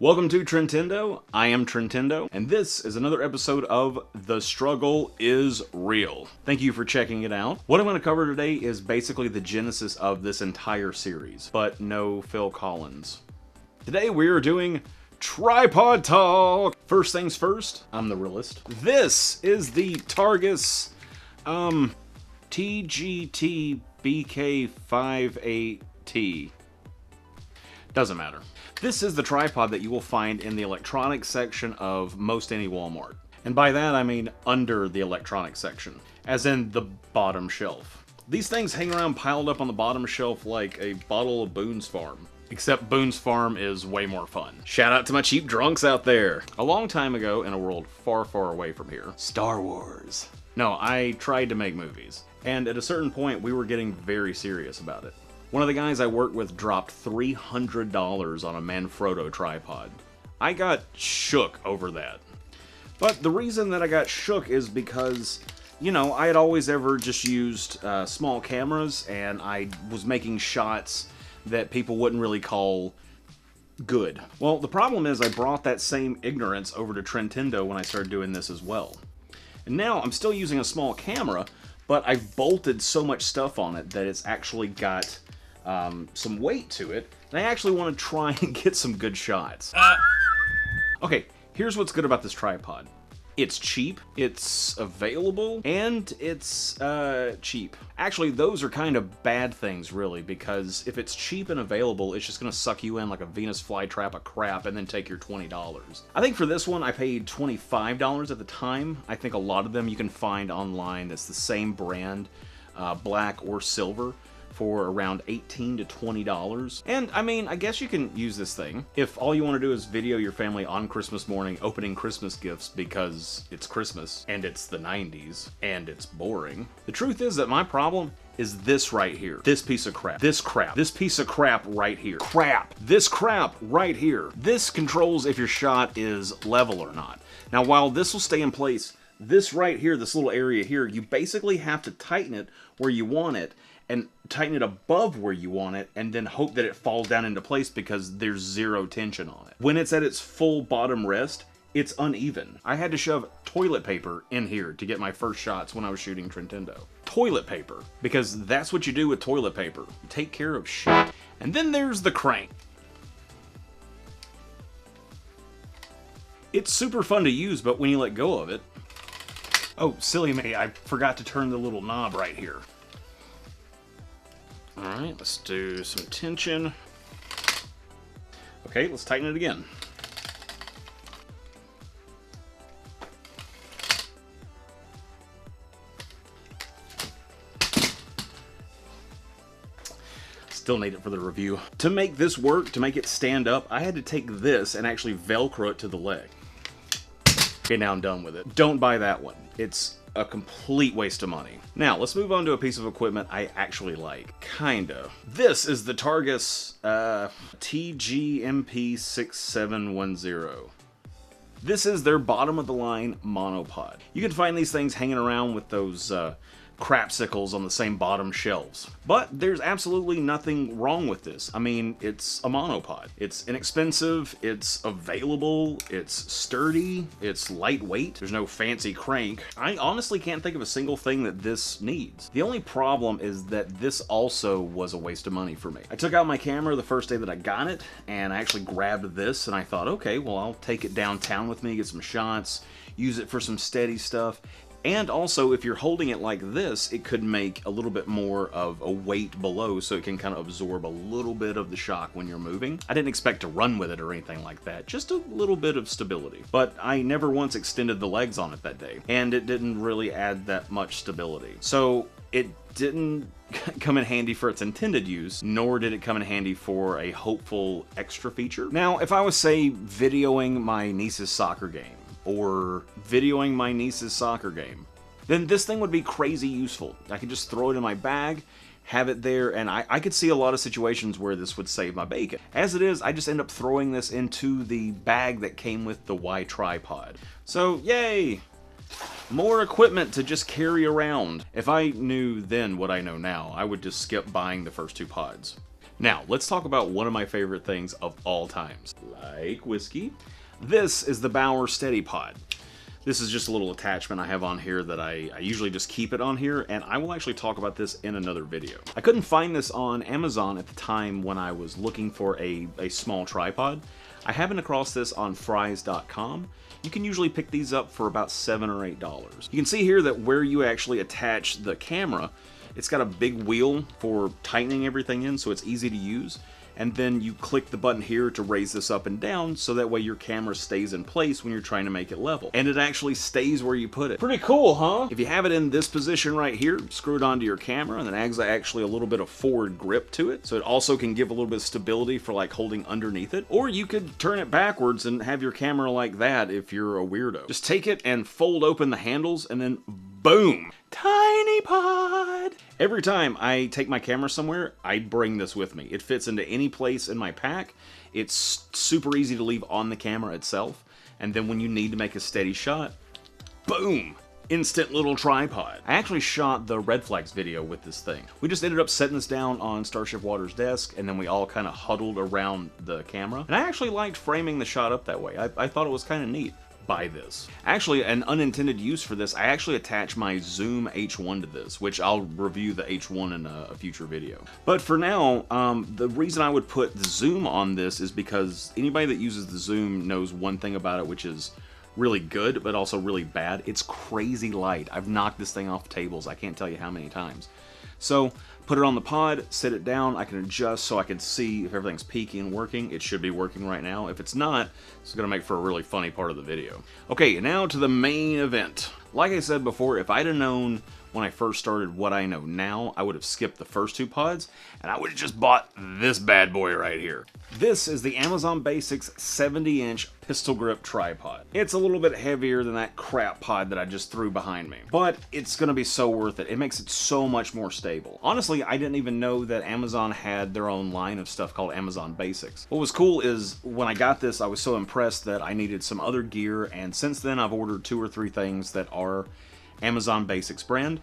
Welcome to Trentendo. I am Trentendo, and this is another episode of The Struggle is Real. Thank you for checking it out. What I'm going to cover today is basically the genesis of this entire series, but no Phil Collins. Today we are doing tripod talk. First things first, I'm the realist. This is the Targus TGT-BK58T. Doesn't matter. This is the tripod that you will find in the electronics section of most any Walmart. And by that I mean under the electronics section, as in the bottom shelf. These things hang around piled up on the bottom shelf like a bottle of Boone's Farm. Except Boone's Farm is way more fun. Shout out to my cheap drunks out there. A long time ago, in a world far, far away from here, Star Wars. No, I tried to make movies. And at a certain point, we were getting very serious about it. One of the guys I worked with dropped $300 on a Manfrotto tripod. I got shook over that. But the reason that I got shook is because, you know, I had always ever just used small cameras, and I was making shots that people wouldn't really call good. Well, the problem is I brought that same ignorance over to Trentendo when I started doing this as well. And now I'm still using a small camera, but I've bolted so much stuff on it that it's actually got some weight to it, and I actually want to try and get some good shots. Okay, here's what's good about this tripod. It's cheap, it's available, and it's cheap. Actually, those are kind of bad things, really, because if it's cheap and available, it's just going to suck you in like a Venus flytrap of crap and then take your $20. I think for this one, I paid $25 at the time. I think a lot of them you can find online that's the same brand, black or silver, for around $18 to $20. And I mean, I guess you can use this thing if all you want to do is video your family on Christmas morning opening Christmas gifts because it's Christmas and it's the 90s and it's boring. The truth is that my problem is this right here. This piece of crap. This crap. This piece of crap right here. Crap. This crap right here. This controls if your shot is level or not. Now, while this will stay in place, this right here, this little area here, you basically have to tighten it where you want it and tighten it above where you want it, and then hope that it falls down into place because there's zero tension on it. When it's at its full bottom rest, it's uneven. I had to shove toilet paper in here to get my first shots when I was shooting Trentendo. Toilet paper, because that's what you do with toilet paper. You take care of shit. And then there's the crank. It's super fun to use, but when you let go of it... Oh, silly me, I forgot to turn the little knob right here. Alright, let's do some tension. Okay, let's tighten it again. Still need it for the review. To make this work, to make it stand up, I had to take this and actually Velcro it to the leg. Okay, now I'm done with it. Don't buy that one. It's a complete waste of money. Now, let's move on to a piece of equipment I actually like. Kinda. This is the Targus TGMP6710. This is their bottom-of-the-line monopod. You can find these things hanging around with those crapsicles on the same bottom shelves. But there's absolutely nothing wrong with this. I mean, it's a monopod. It's inexpensive, it's available, it's sturdy, it's lightweight, there's no fancy crank. I honestly can't think of a single thing that this needs. The only problem is that this also was a waste of money for me. I took out my camera the first day that I got it, and I actually grabbed this, and I thought, okay, well, I'll take it downtown with me, get some shots, use it for some steady stuff. And also, if you're holding it like this, it could make a little bit more of a weight below so it can kind of absorb a little bit of the shock when you're moving. I didn't expect to run with it or anything like that, just a little bit of stability. But I never once extended the legs on it that day, and it didn't really add that much stability. So it didn't come in handy for its intended use, nor did it come in handy for a hopeful extra feature. Now, if I was, say, videoing my niece's soccer game, or videoing my niece's soccer game, then this thing would be crazy useful. I could just throw it in my bag, have it there, and I could see a lot of situations where this would save my bacon. As it is, I just end up throwing this into the bag that came with the Y tripod. So, yay! More equipment to just carry around. If I knew then what I know now, I would just skip buying the first two pods. Now, let's talk about one of my favorite things of all times, like whiskey. This is the Bauer Steady Pod. This is just a little attachment I have on here that I usually just keep it on here, and I will actually talk about this in another video. I couldn't find this on Amazon at the time when I was looking for a small tripod. I happened across this on fries.com. You can usually pick these up for about $7 or $8. You can see here that where you actually attach the camera, it's got a big wheel for tightening everything in so it's easy to use. And then you click the button here to raise this up and down so that way your camera stays in place when you're trying to make it level. And it actually stays where you put it. Pretty cool, huh? If you have it in this position right here, screw it onto your camera, and then adds actually a little bit of forward grip to it. So it also can give a little bit of stability for like holding underneath it. Or you could turn it backwards and have your camera like that if you're a weirdo. Just take it and fold open the handles and then boom! Tiny pod! Every time I take my camera somewhere, I bring this with me. It fits into any place in my pack. It's super easy to leave on the camera itself. And then when you need to make a steady shot, boom! Instant little tripod. I actually shot the Red Flags video with this thing. We just ended up setting this down on Starship Water's desk, and then we all kind of huddled around the camera. And I actually liked framing the shot up that way. I thought it was kind of neat. Buy this. Actually, an unintended use for this, I actually attach my Zoom H1 to this, which I'll review the H1 in a future video. But for now, the reason I would put the Zoom on this is because anybody that uses the Zoom knows one thing about it, which is really good, but also really bad. It's crazy light. I've knocked this thing off tables. I can't tell you how many times. So, put it on the pod, sit it down, I can adjust so I can see if everything's peaking and working. It should be working right now. If it's not, it's going to make for a really funny part of the video. Okay, now to the main event. Like I said before, if I'd have known when I first started what I know now, I would have skipped the first two pods, and I would have just bought this bad boy right here. This is the Amazon Basics 70-inch pistol grip tripod. It's a little bit heavier than that crap pod that I just threw behind me, but it's gonna be so worth it. It makes it so much more stable. Honestly, I didn't even know that Amazon had their own line of stuff called Amazon Basics. What was cool is when I got this, I was so impressed that I needed some other gear, and since then I've ordered 2 or 3 things that are Amazon Basics brand.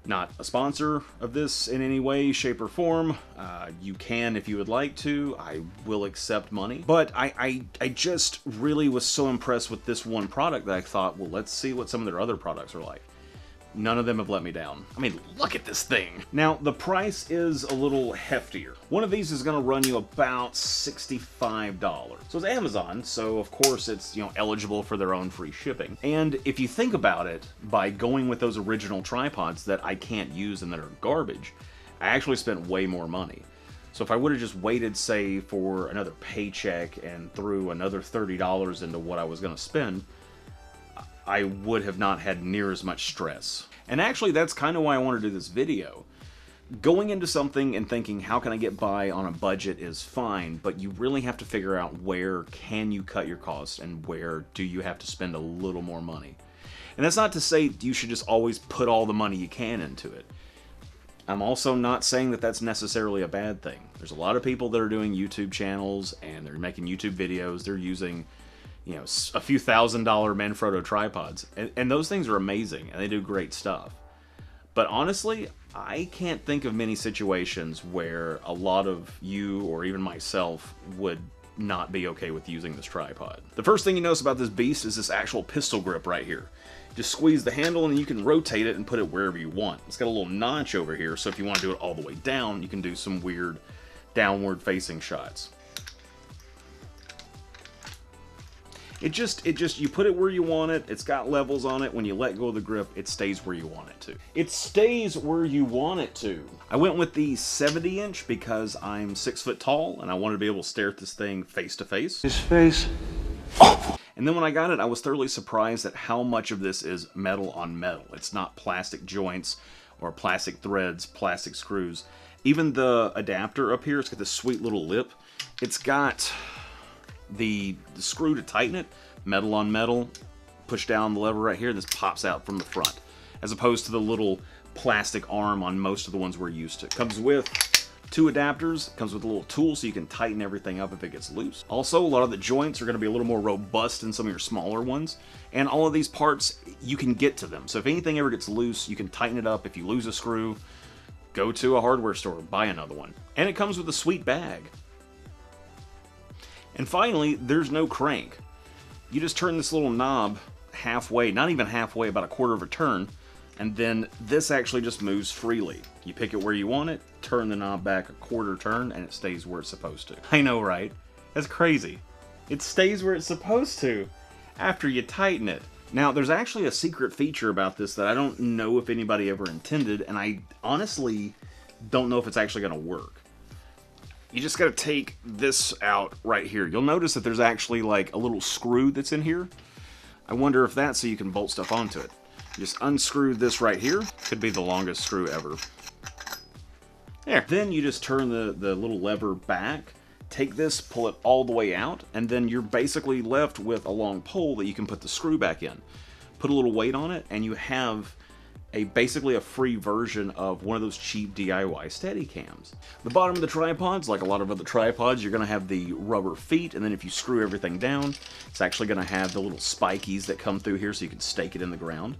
Not a sponsor of this in any way, shape, or form. You can if you would like to. I will accept money. But I just really was so impressed with this one product that I thought, well, let's see what some of their other products are like. None of them have let me down. I mean, look at this thing. Now, the price is a little heftier. One of these is gonna run you about $65. So it's Amazon, so of course it's, eligible for their own free shipping. And if you think about it, by going with those original tripods that I can't use and that are garbage, I actually spent way more money. So if I would have just waited, say, for another paycheck and threw another $30 into what I was gonna spend, I would have not had near as much stress. And actually, that's kind of why I want to do this video. Going into something and thinking, how can I get by on a budget is fine, but you really have to figure out where can you cut your costs and where do you have to spend a little more money. And that's not to say you should just always put all the money you can into it. I'm also not saying that that's necessarily a bad thing. There's a lot of people that are doing YouTube channels and they're making YouTube videos. They're using a few $1,000 Manfrotto tripods. And those things are amazing, and they do great stuff. But honestly, I can't think of many situations where a lot of you, or even myself, would not be okay with using this tripod. The first thing you notice about this beast is this actual pistol grip right here. Just squeeze the handle and you can rotate it and put it wherever you want. It's got a little notch over here, so if you want to do it all the way down, you can do some weird downward facing shots. It just, you put it where you want it, it's got levels on it, when you let go of the grip, it stays where you want it to. It stays where you want it to. I went with the 70-inch because I'm 6 foot tall, and I wanted to be able to stare at this thing face to face. His face. And then when I got it, I was thoroughly surprised at how much of this is metal on metal. It's not plastic joints, or plastic threads, plastic screws. Even the adapter up here, it's got this sweet little lip. It's got the screw to tighten it, metal on metal, push down the lever right here, this pops out from the front, as opposed to the little plastic arm on most of the ones we're used to. Comes with 2 adapters, comes with a little tool so you can tighten everything up if it gets loose. Also, a lot of the joints are going to be a little more robust than some of your smaller ones, and all of these parts, you can get to them. So if anything ever gets loose, you can tighten it up. If you lose a screw, Go to a hardware store, buy another one. And it comes with a sweet bag. And finally, there's no crank. You just turn this little knob halfway, not even halfway, about a quarter of a turn, and then this actually just moves freely. You pick it where you want it, turn the knob back a quarter turn, and it stays where it's supposed to. I know, right? That's crazy. It stays where it's supposed to after you tighten it. Now, there's actually a secret feature about this that I don't know if anybody ever intended, and I honestly don't know if it's actually going to work. You just got to take this out right here. You'll notice that there's actually like a little screw that's in here. I wonder if that's so you can bolt stuff onto it. You just unscrew this right here. Could be the longest screw ever. There. Then you just turn the little lever back. Take this, pull it all the way out, and then you're basically left with a long pole that you can put the screw back in. Put a little weight on it, and you have basically a free version of one of those cheap DIY Steadicams. The bottom of the tripod's like a lot of other tripods. You're going to have the rubber feet, and then if you screw everything down, it's actually going to have the little spikies that come through here so you can stake it in the ground.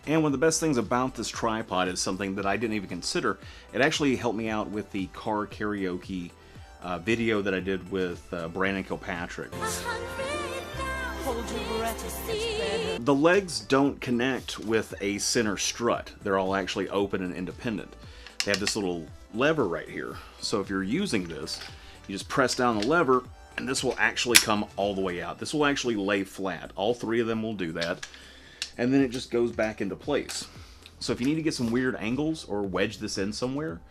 And one of the best things about this tripod is something that I didn't even consider. It actually helped me out with the car karaoke video that I did with Brandon Kilpatrick. The legs don't connect with a center strut. They're all actually open and independent. They have this little lever right here. So if you're using this, you just press down the lever and this will actually come all the way out. This will actually lay flat. All three of them will do that. And then it just goes back into place. So if you need to get some weird angles or wedge this in somewhere,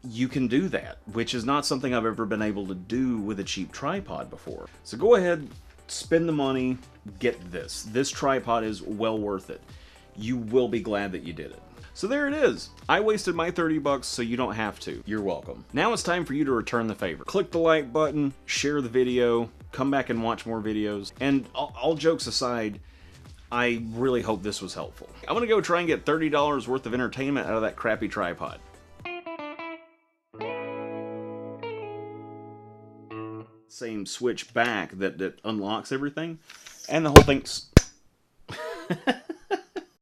you can do that, which is not something I've ever been able to do with a cheap tripod before. So go ahead, spend the money, get this. This tripod is well worth it. You will be glad that you did it. So there it is. I wasted my 30 bucks, so you don't have to. You're welcome. Now it's time for you to return the favor. Click the like button, share the video, come back and watch more videos, and all jokes aside, I really hope this was helpful. I'm gonna go try and get $30 worth of entertainment out of that crappy tripod. Same switch back that unlocks everything, and the whole thing's